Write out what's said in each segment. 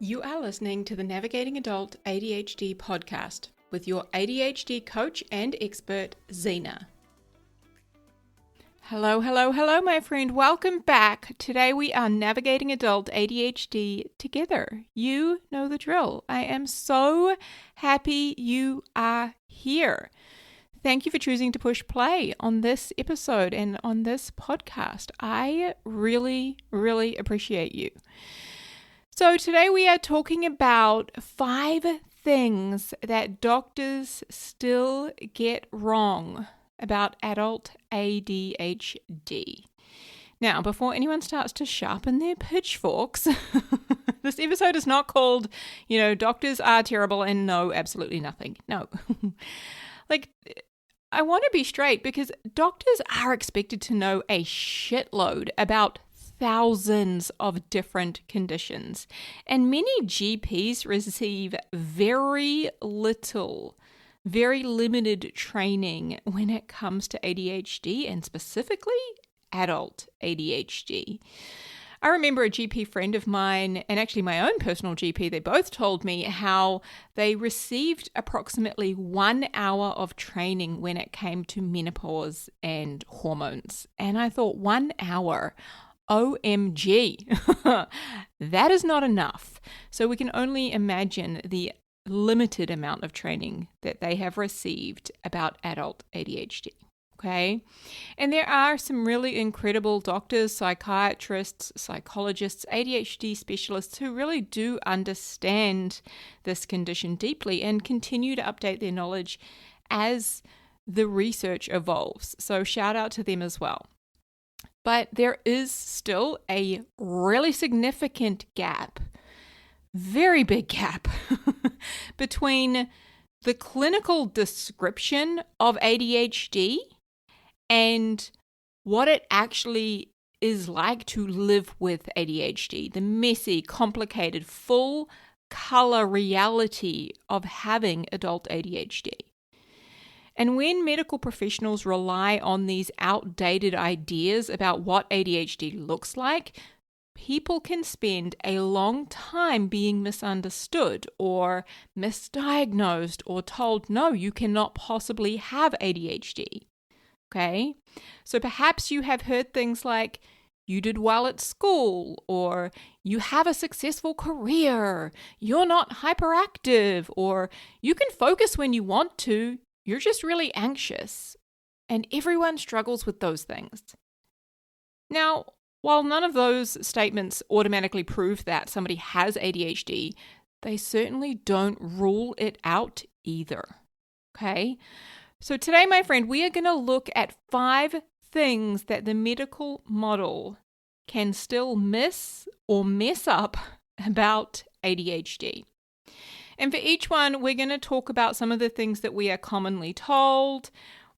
You are listening to the Navigating Adult ADHD podcast with your ADHD coach and expert, Zena. Hello, my friend. Welcome back. Today we are navigating adult ADHD together. You know the drill. I am so happy you are here. Thank you for choosing to push play on this episode and on this podcast. I really, really appreciate you. So today we are talking about 5 things that doctors still get wrong about adult ADHD. Now, before anyone starts to sharpen their pitchforks, this episode is not called, doctors are terrible and know absolutely nothing. No. I want to be straight because doctors are expected to know a shitload about thousands of different conditions, and many GPs receive very limited training when it comes to ADHD and specifically adult ADHD. I remember a GP friend of mine and actually my own personal GP, they both told me how they received approximately 1 hour of training when it came to menopause and hormones. And I thought, 1 hour? OMG, that is not enough. So we can only imagine the limited amount of training that they have received about adult ADHD. Okay. And there are some really incredible doctors, psychiatrists, psychologists, ADHD specialists who really do understand this condition deeply and continue to update their knowledge as the research evolves. So shout out to them as well. But there is still a really significant gap, very big gap, between the clinical description of ADHD and what it actually is like to live with ADHD, the messy, complicated, full color reality of having adult ADHD. And when medical professionals rely on these outdated ideas about what ADHD looks like, people can spend a long time being misunderstood or misdiagnosed or told, no, you cannot possibly have ADHD. Okay? So perhaps you have heard things like, you did well at school, or you have a successful career, you're not hyperactive, or you can focus when you want to, you're just really anxious. And everyone struggles with those things. Now, while none of those statements automatically prove that somebody has ADHD, they certainly don't rule it out either. Okay? So today, my friend, we are going to look at 5 things that the medical model can still miss or mess up about ADHD. And for each one, we're going to talk about some of the things that we are commonly told,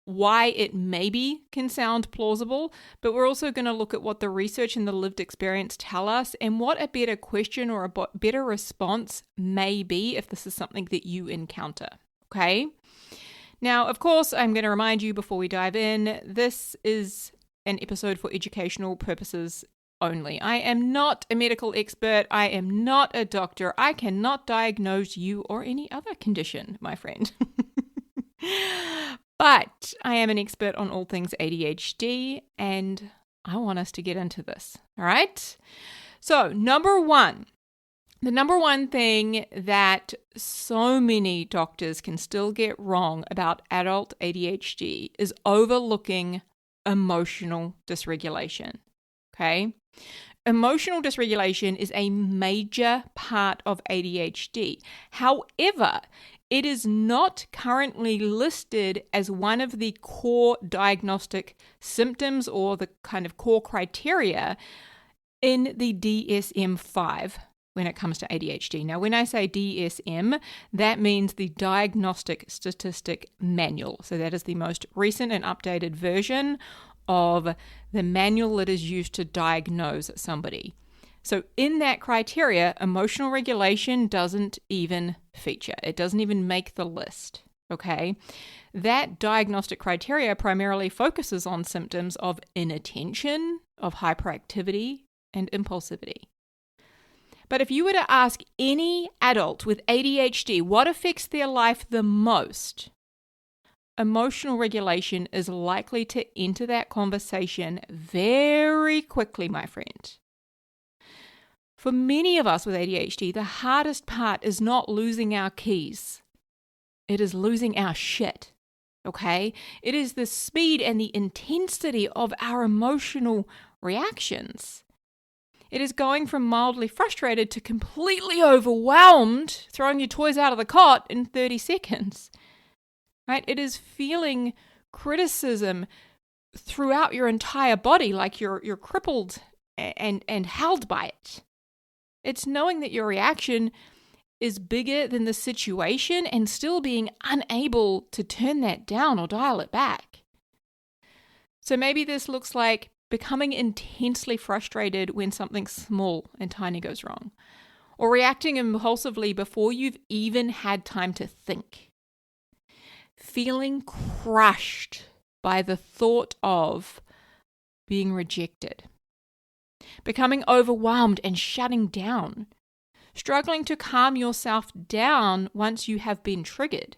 why it maybe can sound plausible, but we're also going to look at what the research and the lived experience tell us and what a better question or a better response may be if this is something that you encounter. Okay? Now, of course, I'm going to remind you before we dive in, this is an episode for educational purposes only. I am not a medical expert. I am not a doctor. I cannot diagnose you or any other condition, my friend. But I am an expert on all things ADHD, and I want us to get into this. All right? So, number 1. The number 1 thing that so many doctors can still get wrong about adult ADHD is overlooking emotional dysregulation. Okay? Emotional dysregulation is a major part of ADHD. However, it is not currently listed as one of the core diagnostic symptoms or the kind of core criteria in the DSM-5 when it comes to ADHD. Now, when I say DSM, that means the Diagnostic Statistic Manual. So that is the most recent and updated version of the manual that is used to diagnose somebody. So in that criteria, emotional regulation doesn't even feature. It doesn't even make the list, okay? That diagnostic criteria primarily focuses on symptoms of inattention, of hyperactivity, and impulsivity. But if you were to ask any adult with ADHD what affects their life the most, emotional regulation is likely to enter that conversation very quickly, my friend. For many of us with ADHD, the hardest part is not losing our keys. It is losing our shit, okay? It is the speed and the intensity of our emotional reactions. It is going from mildly frustrated to completely overwhelmed, throwing your toys out of the cot in 30 seconds, right? It is feeling criticism throughout your entire body, like you're crippled and held by it. It's knowing that your reaction is bigger than the situation and still being unable to turn that down or dial it back. So maybe this looks like becoming intensely frustrated when something small and tiny goes wrong, or reacting impulsively before you've even had time to think. Feeling crushed by the thought of being rejected. Becoming overwhelmed and shutting down. Struggling to calm yourself down once you have been triggered.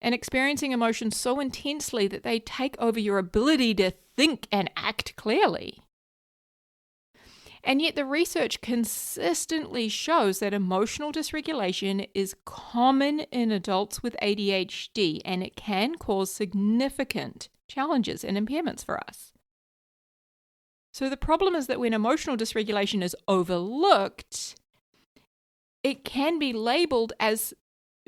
And experiencing emotions so intensely that they take over your ability to think and act clearly. And yet the research consistently shows that emotional dysregulation is common in adults with ADHD, and it can cause significant challenges and impairments for us. So the problem is that when emotional dysregulation is overlooked, it can be labeled as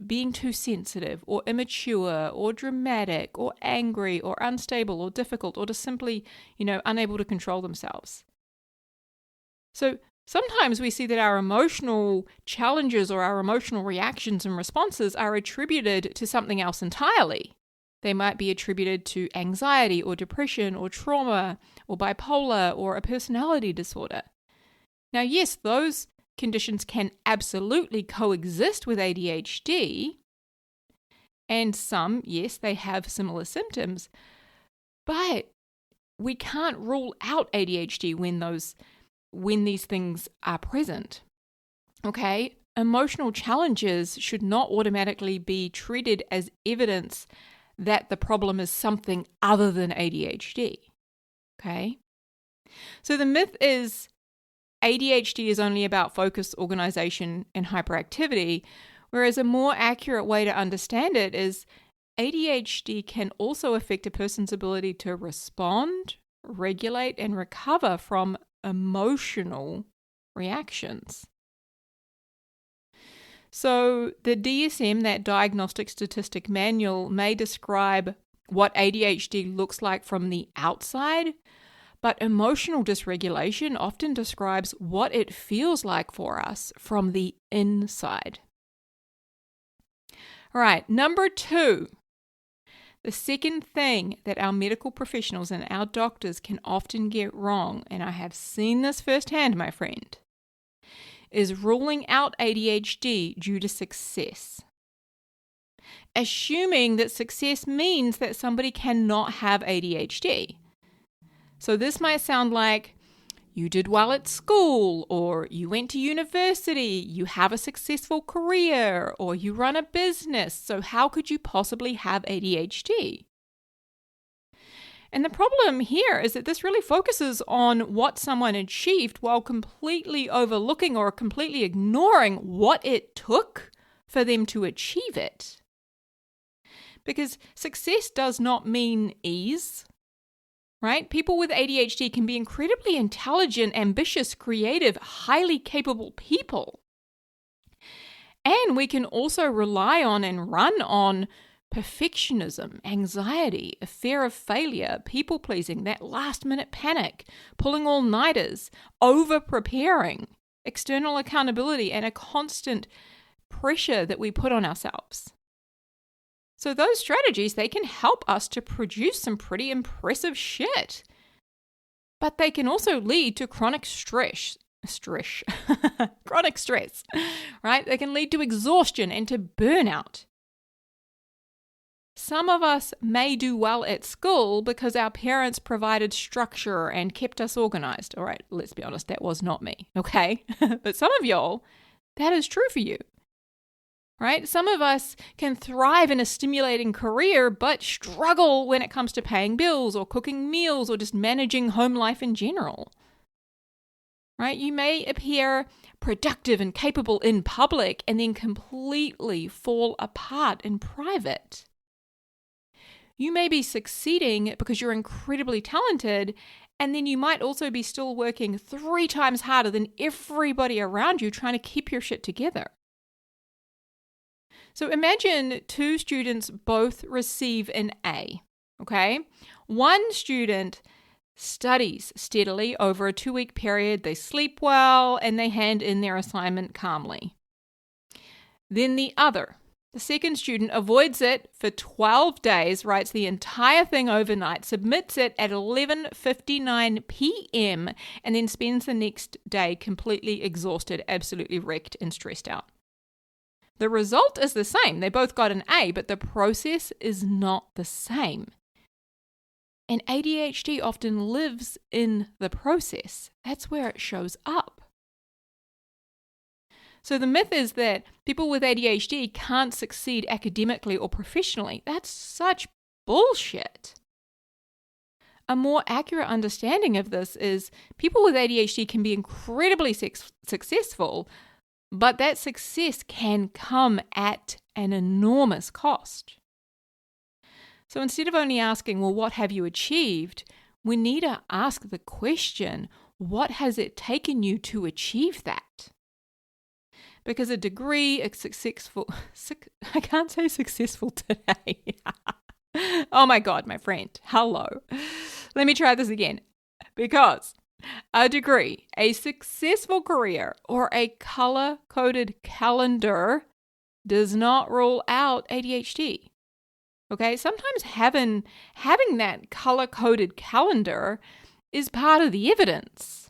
being too sensitive or immature or dramatic or angry or unstable or difficult or just simply, unable to control themselves. So sometimes we see that our emotional challenges or our emotional reactions and responses are attributed to something else entirely. They might be attributed to anxiety or depression or trauma or bipolar or a personality disorder. Now, yes, those conditions can absolutely coexist with ADHD, and some, yes, they have similar symptoms, but we can't rule out ADHD when these things are present. Okay? Emotional challenges should not automatically be treated as evidence that the problem is something other than ADHD. Okay? So the myth is ADHD is only about focus, organization, and hyperactivity, whereas a more accurate way to understand it is ADHD can also affect a person's ability to respond, regulate, and recover from emotional reactions. So the DSM, that Diagnostic Statistic Manual, may describe what ADHD looks like from the outside, but emotional dysregulation often describes what it feels like for us from the inside. All right, number 2. The second thing that our medical professionals and our doctors can often get wrong, and I have seen this firsthand, my friend, is ruling out ADHD due to success. Assuming that success means that somebody cannot have ADHD. So this might sound like you did well at school, or you went to university, you have a successful career, or you run a business. So how could you possibly have ADHD? And the problem here is that this really focuses on what someone achieved while completely overlooking or completely ignoring what it took for them to achieve it. Because success does not mean ease, right? People with ADHD can be incredibly intelligent, ambitious, creative, highly capable people. And we can also rely on and run on perfectionism, anxiety, a fear of failure, people-pleasing, that last-minute panic, pulling all-nighters, over-preparing, external accountability, and a constant pressure that we put on ourselves. So those strategies, they can help us to produce some pretty impressive shit. But they can also lead to chronic stress, right? They can lead to exhaustion and to burnout. Some of us may do well at school because our parents provided structure and kept us organized. All right, let's be honest, that was not me, okay? But some of y'all, that is true for you, right? Some of us can thrive in a stimulating career, but struggle when it comes to paying bills or cooking meals or just managing home life in general, right? You may appear productive and capable in public and then completely fall apart in private. You may be succeeding because you're incredibly talented, and then you might also be still working 3 times harder than everybody around you trying to keep your shit together. So imagine 2 students both receive an A, okay? One student studies steadily over a 2-week period, they sleep well, and they hand in their assignment calmly. Then the second student avoids it for 12 days, writes the entire thing overnight, submits it at 11:59 p.m., and then spends the next day completely exhausted, absolutely wrecked and stressed out. The result is the same. They both got an A, but the process is not the same. And ADHD often lives in the process. That's where it shows up. So the myth is that people with ADHD can't succeed academically or professionally. That's such bullshit. A more accurate understanding of this is people with ADHD can be incredibly successful, but that success can come at an enormous cost. So instead of only asking, well, what have you achieved? We need to ask the question, what has it taken you to achieve that? Because a degree, I can't say successful today. Oh my God, my friend. Hello. Let me try this again. Because a degree, a successful career, or a color-coded calendar does not rule out ADHD. Okay? Sometimes having that color-coded calendar is part of the evidence.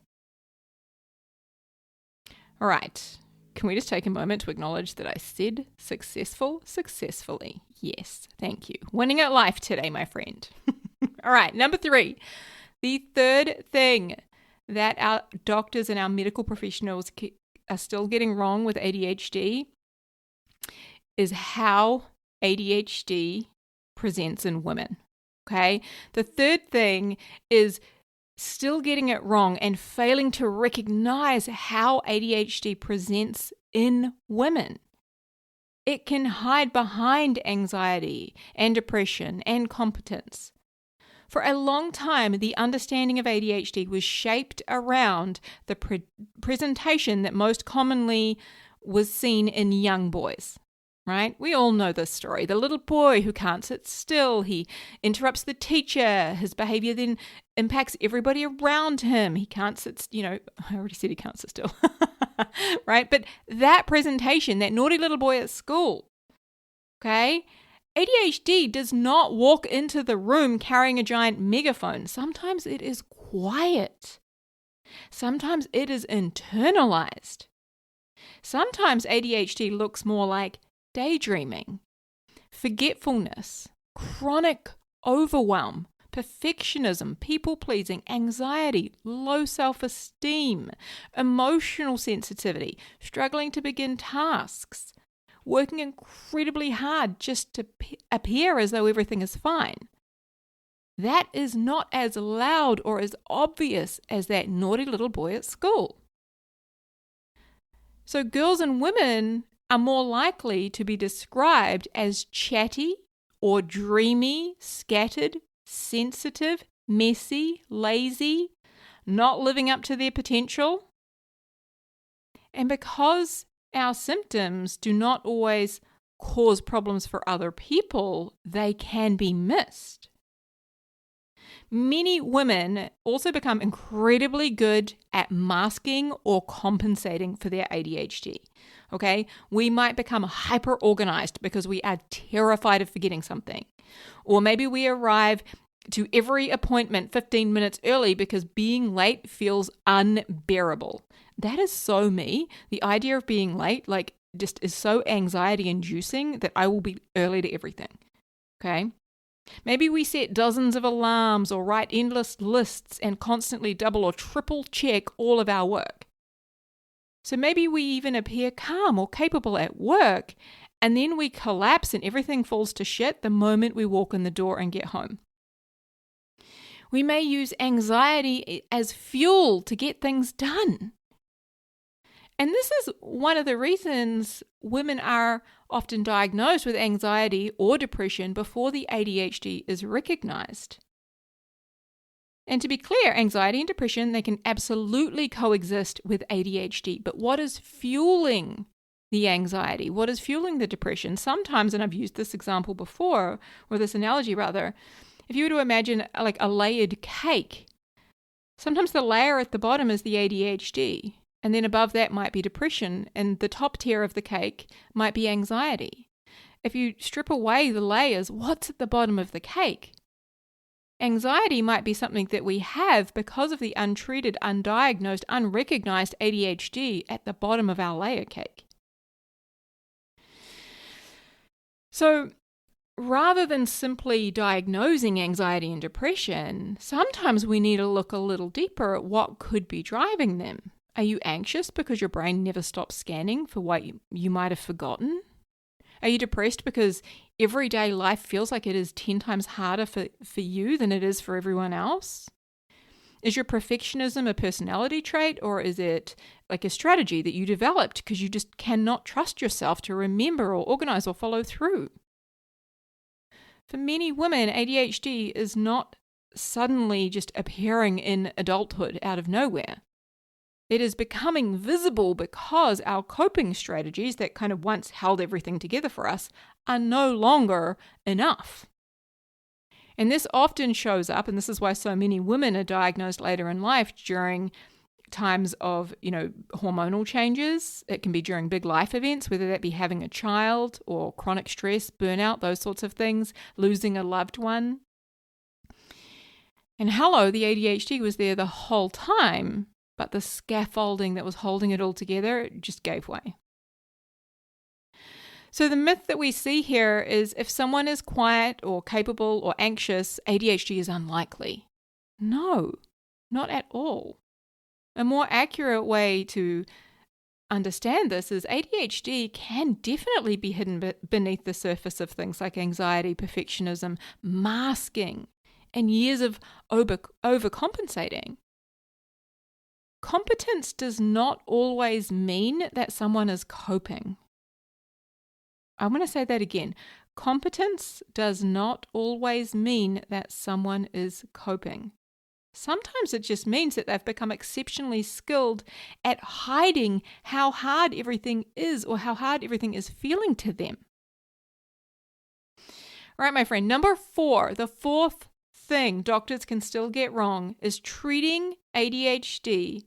All right. Can we just take a moment to acknowledge that I said successfully? Yes, thank you. Winning at life today, my friend. All right, number 3. The third thing that our doctors and our medical professionals are still getting wrong with ADHD is how ADHD presents in women. Okay? The third thing is still getting it wrong and failing to recognize how ADHD presents in women. It can hide behind anxiety and depression and competence. For a long time, the understanding of ADHD was shaped around the presentation that most commonly was seen in young boys. Right? We all know this story. The little boy who can't sit still, he interrupts the teacher, his behavior then impacts everybody around him. He can't sit, I already said he can't sit still, right? But that presentation, that naughty little boy at school, okay? ADHD does not walk into the room carrying a giant megaphone. Sometimes it is quiet. Sometimes it is internalized. Sometimes ADHD looks more like daydreaming, forgetfulness, chronic overwhelm, perfectionism, people-pleasing, anxiety, low self-esteem, emotional sensitivity, struggling to begin tasks, working incredibly hard just to appear as though everything is fine. That is not as loud or as obvious as that naughty little boy at school. So girls and women are more likely to be described as chatty or dreamy, scattered, sensitive, messy, lazy, not living up to their potential. And because our symptoms do not always cause problems for other people, they can be missed. Many women also become incredibly good at masking or compensating for their ADHD. Okay, we might become hyper organized because we are terrified of forgetting something. Or maybe we arrive to every appointment 15 minutes early because being late feels unbearable. That is so me. The idea of being late, just is so anxiety inducing that I will be early to everything. Okay? Maybe we set dozens of alarms or write endless lists and constantly double or triple check all of our work. So maybe we even appear calm or capable at work, and then we collapse and everything falls to shit the moment we walk in the door and get home. We may use anxiety as fuel to get things done. And this is one of the reasons women are often diagnosed with anxiety or depression before the ADHD is recognized. And to be clear, anxiety and depression, they can absolutely coexist with ADHD. But what is fueling the anxiety? What is fueling the depression? Sometimes, and I've used this example before, or this analogy rather, if you were to imagine like a layered cake, sometimes the layer at the bottom is the ADHD, and then above that might be depression, and the top tier of the cake might be anxiety. If you strip away the layers, what's at the bottom of the cake? Anxiety might be something that we have because of the untreated, undiagnosed, unrecognized ADHD at the bottom of our layer cake. So rather than simply diagnosing anxiety and depression, sometimes we need to look a little deeper at what could be driving them. Are you anxious because your brain never stops scanning for what you might have forgotten? Are you depressed because everyday life feels like it is 10 times harder for you than it is for everyone else? Is your perfectionism a personality trait, or is it like a strategy that you developed because you just cannot trust yourself to remember or organize or follow through? For many women, ADHD is not suddenly just appearing in adulthood out of nowhere. It is becoming visible because our coping strategies that kind of once held everything together for us are no longer enough. And this often shows up, and this is why so many women are diagnosed later in life during times of, hormonal changes. It can be during big life events, whether that be having a child or chronic stress, burnout, those sorts of things, losing a loved one. And hello, the ADHD was there the whole time, but the scaffolding that was holding it all together just gave way. So the myth that we see here is if someone is quiet or capable or anxious, ADHD is unlikely. No, not at all. A more accurate way to understand this is ADHD can definitely be hidden beneath the surface of things like anxiety, perfectionism, masking, and years of overcompensating. Competence does not always mean that someone is coping. I'm going to say that again. Competence does not always mean that someone is coping. Sometimes it just means that they've become exceptionally skilled at hiding how hard everything is or how hard everything is feeling to them. All right, my friend. Number 4, the fourth thing doctors can still get wrong is treating ADHD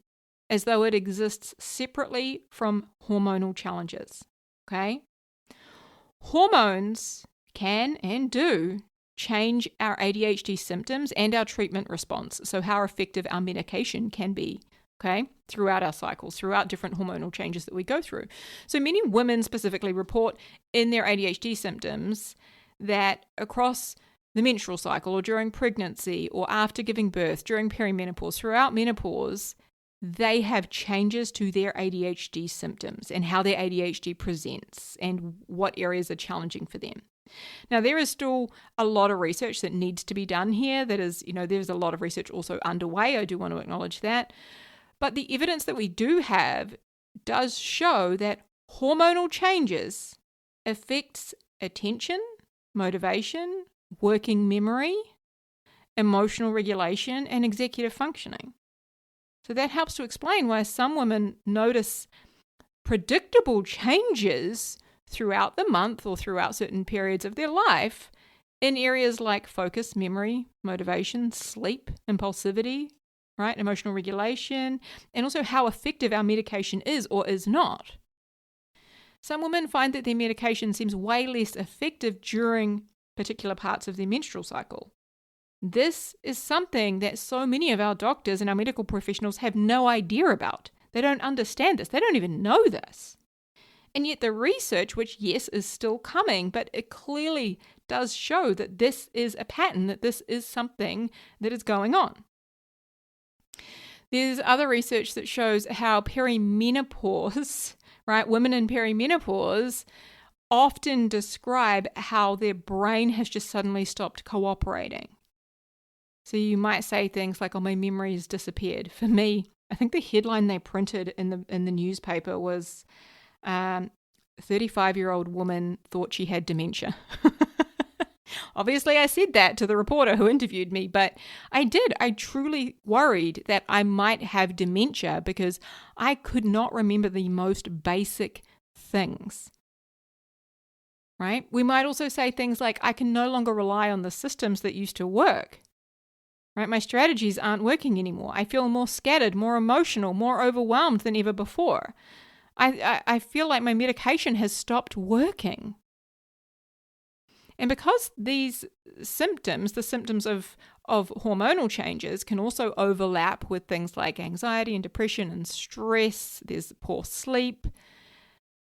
as though it exists separately from hormonal challenges. Okay? Hormones can and do change our ADHD symptoms and our treatment response, so how effective our medication can be, okay, throughout our cycles, throughout different hormonal changes that we go through. So many women specifically report in their ADHD symptoms that across the menstrual cycle or during pregnancy or after giving birth, during perimenopause, throughout menopause, they have changes to their ADHD symptoms and how their ADHD presents and what areas are challenging for them. Now, there is still a lot of research that needs to be done here. That is, there's a lot of research also underway. I do want to acknowledge that. But the evidence that we do have does show that hormonal changes affects attention, motivation, working memory, emotional regulation, and executive functioning. So that helps to explain why some women notice predictable changes throughout the month or throughout certain periods of their life in areas like focus, memory, motivation, sleep, impulsivity, right, emotional regulation, and also how effective our medication is or is not. Some women find that their medication seems way less effective during particular parts of their menstrual cycle. This is something that so many of our doctors and our medical professionals have no idea about. They don't understand this. They don't even know this. And yet the research, which yes, is still coming, but it clearly does show that this is a pattern, that this is something that is going on. There's other research that shows how perimenopause, right, women in perimenopause often describe how their brain has just suddenly stopped cooperating. So you might say things like, oh, my memory has disappeared. For me, I think the headline they printed in the newspaper was 35-year-old woman thought she had dementia. Obviously, I said that to the reporter who interviewed me, but I did. I truly worried that I might have dementia because I could not remember the most basic things. Right? We might also say things like, I can no longer rely on the systems that used to work. Right? My strategies aren't working anymore. I feel more scattered, more emotional, more overwhelmed than ever before. I feel like my medication has stopped working. And because these symptoms, the symptoms of hormonal changes, can also overlap with things like anxiety and depression and stress, there's poor sleep.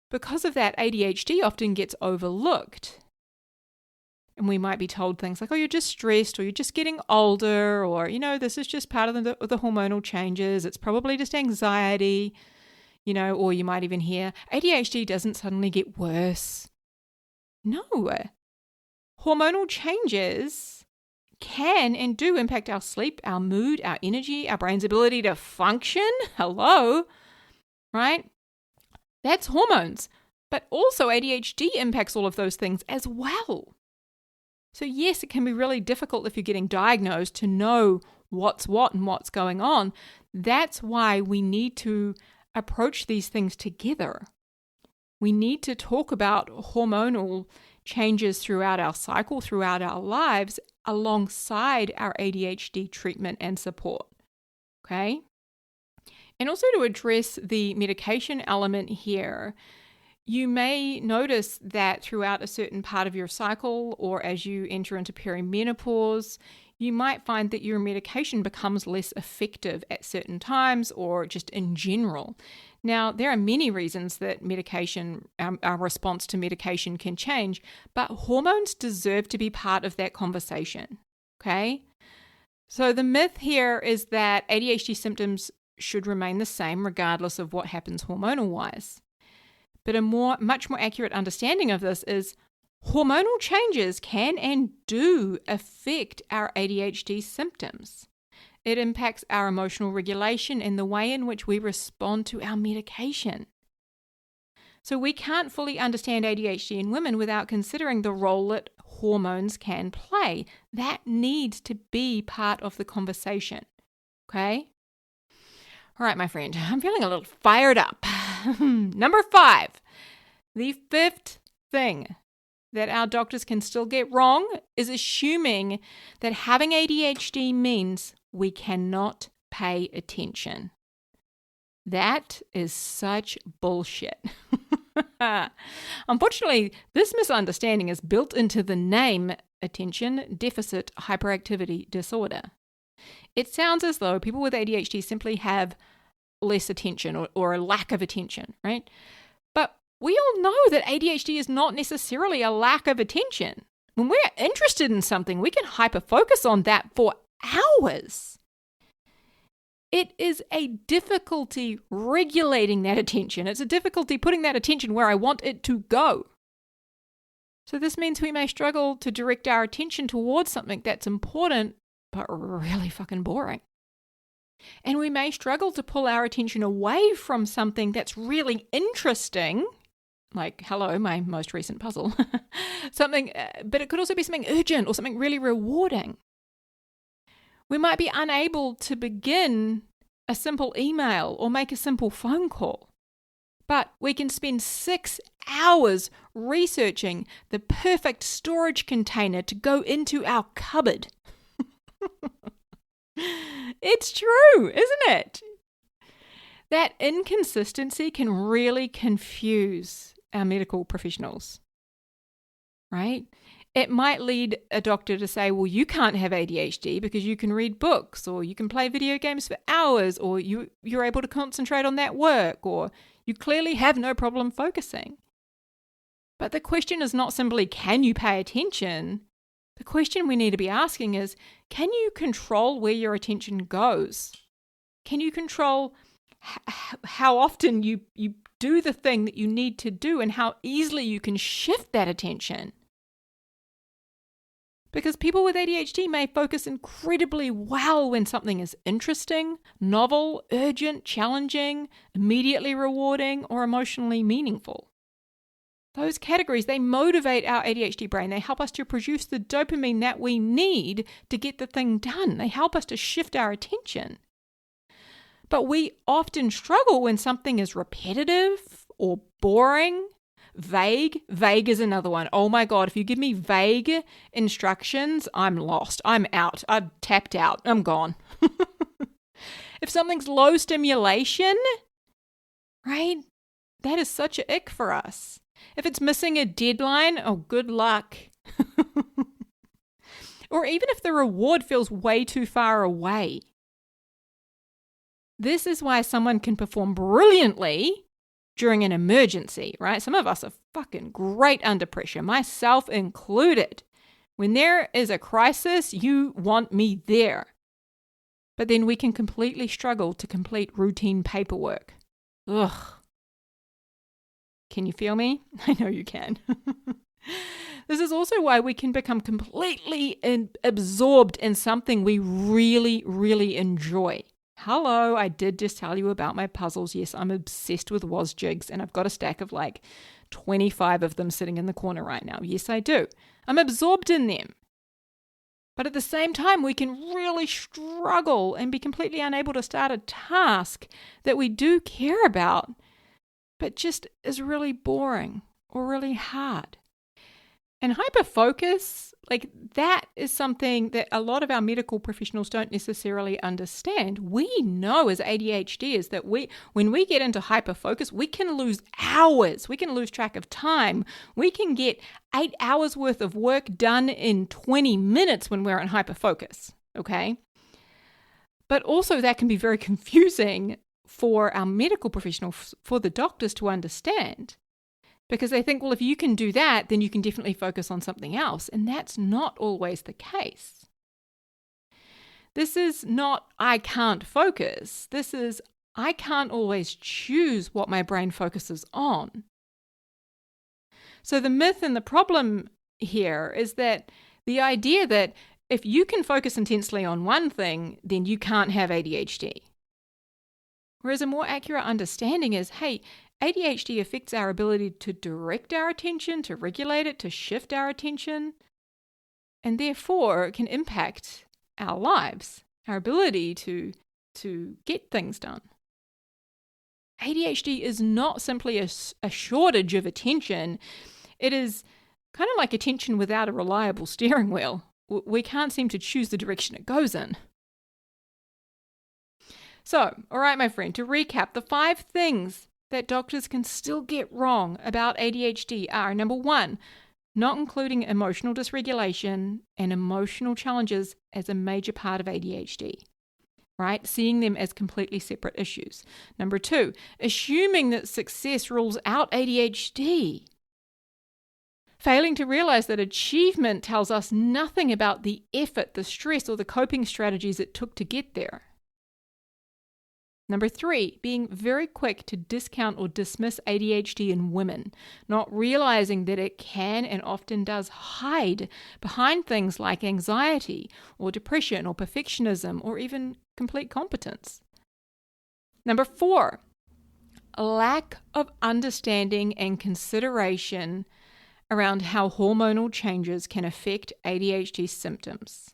Because of that, ADHD often gets overlooked. And we might be told things like, oh, you're just stressed, or you're just getting older, or, this is just part of the hormonal changes. It's probably just anxiety, or you might even hear ADHD doesn't suddenly get worse. No. Hormonal changes can and do impact our sleep, our mood, our energy, our brain's ability to function. Hello, right? That's hormones. But also ADHD impacts all of those things as well. So yes, it can be really difficult if you're getting diagnosed to know what's what and what's going on. That's why we need to approach these things together. We need to talk about hormonal changes throughout our cycle, throughout our lives, alongside our ADHD treatment and support. Okay? And also to address the medication element here, you may notice that throughout a certain part of your cycle, or as you enter into perimenopause, you might find that your medication becomes less effective at certain times, or just in general. Now, there are many reasons that medication, our response to medication can change, but hormones deserve to be part of that conversation, okay? So the myth here is that ADHD symptoms should remain the same regardless of what happens hormonal-wise. But a much more accurate understanding of this is hormonal changes can and do affect our ADHD symptoms. It impacts our emotional regulation and the way in which we respond to our medication. So we can't fully understand ADHD in women without considering the role that hormones can play. That needs to be part of the conversation. Okay? All right, my friend, I'm feeling a little fired up. Number 5, the fifth thing that our doctors can still get wrong is assuming that having ADHD means we cannot pay attention. That is such bullshit. Unfortunately, this misunderstanding is built into the name attention deficit hyperactivity disorder. It sounds as though people with ADHD simply have less attention or a lack of attention, right? But we all know that ADHD is not necessarily a lack of attention. When we're interested in something, we can hyper-focus on that for hours. It is a difficulty regulating that attention. It's a difficulty putting that attention where I want it to go. So this means we may struggle to direct our attention towards something that's important, but really fucking boring. And we may struggle to pull our attention away from something that's really interesting, like, hello, my most recent puzzle, but it could also be something urgent or something really rewarding. We might be unable to begin a simple email or make a simple phone call, but we can spend 6 hours researching the perfect storage container to go into our cupboard. It's true, isn't it? That inconsistency can really confuse our medical professionals, right? It might lead a doctor to say, well, you can't have ADHD because you can read books, or you can play video games for hours, or you're able to concentrate on that work, or you clearly have no problem focusing. But the question is not simply, can you pay attention? The question we need to be asking is, can you control where your attention goes? Can you control how often you do the thing that you need to do and how easily you can shift that attention? Because people with ADHD may focus incredibly well when something is interesting, novel, urgent, challenging, immediately rewarding, or emotionally meaningful. Those categories, they motivate our ADHD brain. They help us to produce the dopamine that we need to get the thing done. They help us to shift our attention. But we often struggle when something is repetitive or boring. Vague is another one. Oh my God, if you give me vague instructions, I'm lost. I'm out. I've tapped out. I'm gone. If something's low stimulation, right? That is such an ick for us. If it's missing a deadline, oh, good luck. Or even if the reward feels way too far away. This is why someone can perform brilliantly during an emergency, right? Some of us are fucking great under pressure, myself included. When there is a crisis, you want me there. But then we can completely struggle to complete routine paperwork. Ugh. Can you feel me? I know you can. This is also why we can become completely absorbed in something we really, really enjoy. Hello, I did just tell you about my puzzles. Yes, I'm obsessed with WOS jigs, and I've got a stack of like 25 of them sitting in the corner right now. Yes, I do. I'm absorbed in them. But at the same time, we can really struggle and be completely unable to start a task that we do care about, but just is really boring or really hard. And hyperfocus, like that is something that a lot of our medical professionals don't necessarily understand. We know as ADHDers that when we get into hyperfocus, we can lose hours. We can lose track of time. We can get 8 hours worth of work done in 20 minutes when we're in hyperfocus, okay? But also that can be very confusing for our medical professionals, for the doctors to understand. Because they think, well, if you can do that, then you can definitely focus on something else. And that's not always the case. This is not, I can't focus. This is, I can't always choose what my brain focuses on. So the myth and the problem here is that the idea that if you can focus intensely on one thing, then you can't have ADHD. Whereas a more accurate understanding is, hey, ADHD affects our ability to direct our attention, to regulate it, to shift our attention, and therefore it can impact our lives, our ability to get things done. ADHD is not simply a shortage of attention. It is kind of like attention without a reliable steering wheel. We can't seem to choose the direction it goes in. So, all right, my friend, to recap, the 5 things that doctors can still get wrong about ADHD are, number 1, not including emotional dysregulation and emotional challenges as a major part of ADHD, right? Seeing them as completely separate issues. Number 2, assuming that success rules out ADHD. Failing to realize that achievement tells us nothing about the effort, the stress, or the coping strategies it took to get there. Number 3, being very quick to discount or dismiss ADHD in women, not realizing that it can and often does hide behind things like anxiety or depression or perfectionism or even complete competence. Number 4, a lack of understanding and consideration around how hormonal changes can affect ADHD symptoms,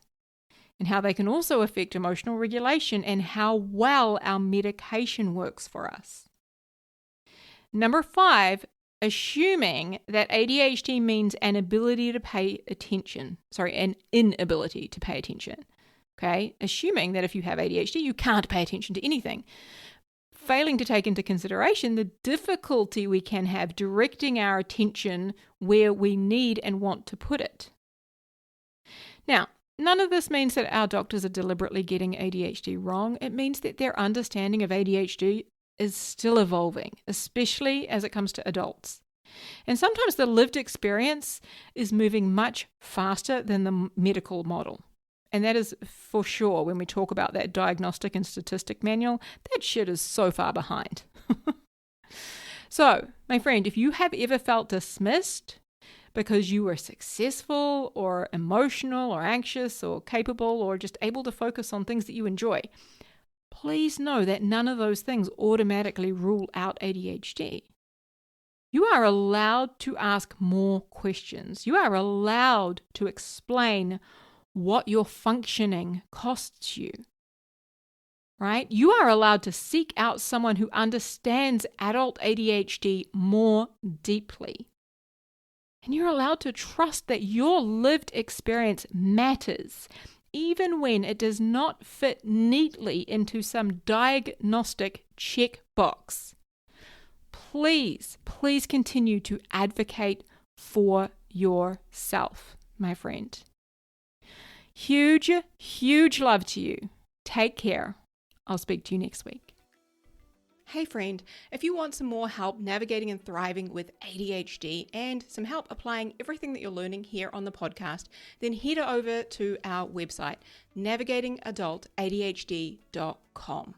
and how they can also affect emotional regulation and how well our medication works for us. Number 5, assuming that ADHD means an inability to pay attention. Okay? Assuming that if you have ADHD, you can't pay attention to anything. Failing to take into consideration the difficulty we can have directing our attention where we need and want to put it. Now, none of this means that our doctors are deliberately getting ADHD wrong. It means that their understanding of ADHD is still evolving, especially as it comes to adults. And sometimes the lived experience is moving much faster than the medical model. And that is for sure when we talk about that diagnostic and statistic manual, that shit is so far behind. So, my friend, if you have ever felt dismissed because you were successful or emotional or anxious or capable or just able to focus on things that you enjoy, please know that none of those things automatically rule out ADHD. You are allowed to ask more questions. You are allowed to explain what your functioning costs you. Right? You are allowed to seek out someone who understands adult ADHD more deeply. And you're allowed to trust that your lived experience matters, even when it does not fit neatly into some diagnostic checkbox. Please continue to advocate for yourself, my friend. Huge, huge love to you. Take care. I'll speak to you next week. Hey friend, if you want some more help navigating and thriving with ADHD and some help applying everything that you're learning here on the podcast, then head over to our website, navigatingadultadhd.com.